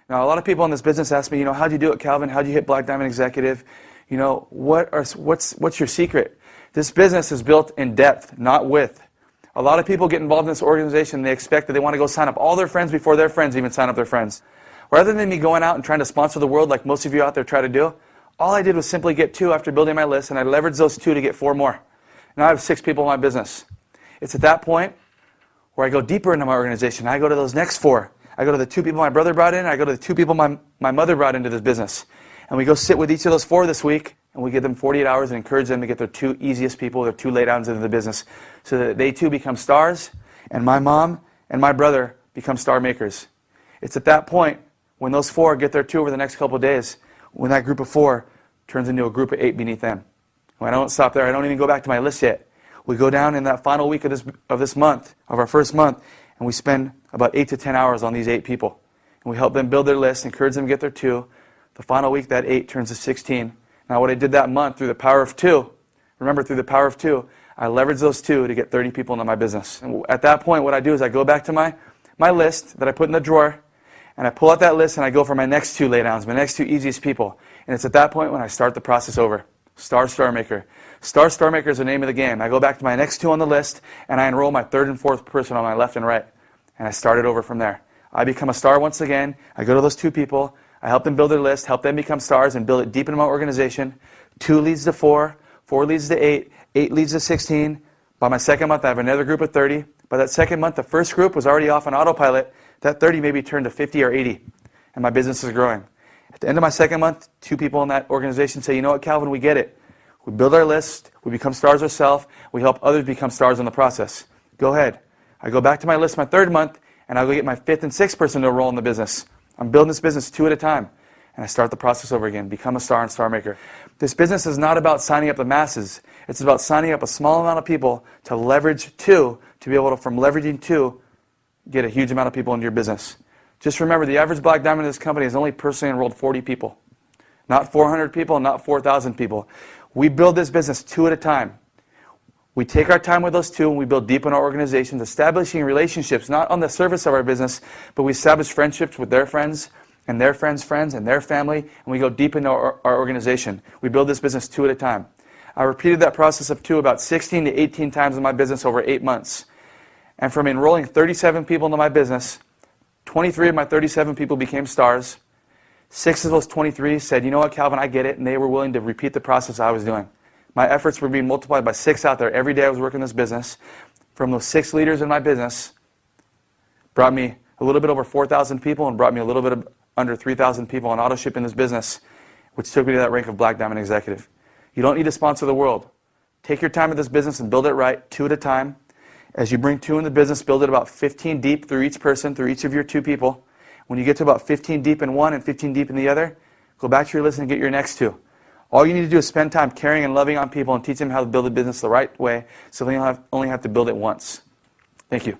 Now, a lot of people in this business ask me, how'd you do it, Calvin? How'd you hit Black Diamond Executive? What's your secret? This business is built in depth, not width. A lot of people get involved in this organization and they expect that they want to go sign up all their friends before their friends even sign up their friends. Rather than me going out and trying to sponsor the world like most of you out there try to do, all I did was simply get 2 after building my list, and I leveraged those 2 to get 4 more. Now I have 6 people in my business. It's at that point where I go deeper into my organization. I go to those next 4. I go to the 2 people my brother brought in. I go to the 2 people my mother brought into this business. And we go sit with each of those 4 this week, and we give them 48 hours and encourage them to get their 2 easiest people, their 2 laydowns into the business, so that they too become stars, and my mom and my brother become star makers. It's at that point when those 4 get their 2 over the next couple of days, when that group of 4 turns into a group of 8 beneath them. When I don't stop there, I don't even go back to my list yet. We go down in that final week of this month, of our first month, and we spend about 8 to 10 hours on these 8 people. And we help them build their list, encourage them to get their 2. The final week, that 8 turns to 16. Now, what I did that month through the power of 2, remember, through the power of 2, I leveraged those 2 to get 30 people into my business. And at that point, what I do is I go back to my list that I put in the drawer, and I pull out that list and I go for my next 2 laydowns, my next 2 easiest people. And it's at that point when I start the process over. Star Maker. Star Maker is the name of the game. I go back to my next 2 on the list, and I enroll my 3rd and 4th person on my left and right. And I start it over from there. I become a star once again. I go to those 2 people. I help them build their list, help them become stars, and build it deep into my organization. 2 leads to 4. 4 leads to 8. 8 leads to 16. By my second month, I have another group of 30. By that second month, the first group was already off on autopilot. That 30 maybe turned to 50 or 80, and my business is growing. At the end of my second month, 2 people in that organization say, you know what, Calvin, we get it. We build our list, we become stars ourselves, we help others become stars in the process. Go ahead. I go back to my list my 3rd month, and I'll go get my 5th and 6th person to enroll in the business. I'm building this business 2 at a time, and I start the process over again. Become a star and star maker. This business is not about signing up the masses. It's about signing up a small amount of people to leverage 2, to be able to, from leveraging 2, get a huge amount of people into your business. Just remember, the average Black Diamond in this company has only personally enrolled 40 people. Not 400 people, not 4,000 people. We build this business 2 at a time. We take our time with those 2 and we build deep in our organizations, establishing relationships, not on the surface of our business, but we establish friendships with their friends and their friends' friends and their family, and we go deep into our organization. We build this business 2 at a time. I repeated that process of 2 about 16 to 18 times in my business over 8 months. And from enrolling 37 people into my business, 23 of my 37 people became stars. 6 of those 23 said, you know what, Calvin, I get it, and they were willing to repeat the process I was doing. My efforts were being multiplied by 6 out there every day I was working this business. From those 6 leaders in my business, brought me a little bit over 4,000 people and brought me a little bit under 3,000 people on auto ship in this business, which took me to that rank of Black Diamond Executive. You don't need to sponsor the world. Take your time with this business and build it right, 2 at a time. As you bring 2 in the business, build it about 15 deep through each person, through each of your 2 people. When you get to about 15 deep in one and 15 deep in the other, go back to your list and get your next 2. All you need to do is spend time caring and loving on people and teach them how to build a business the right way, so they only have to build it once. Thank you.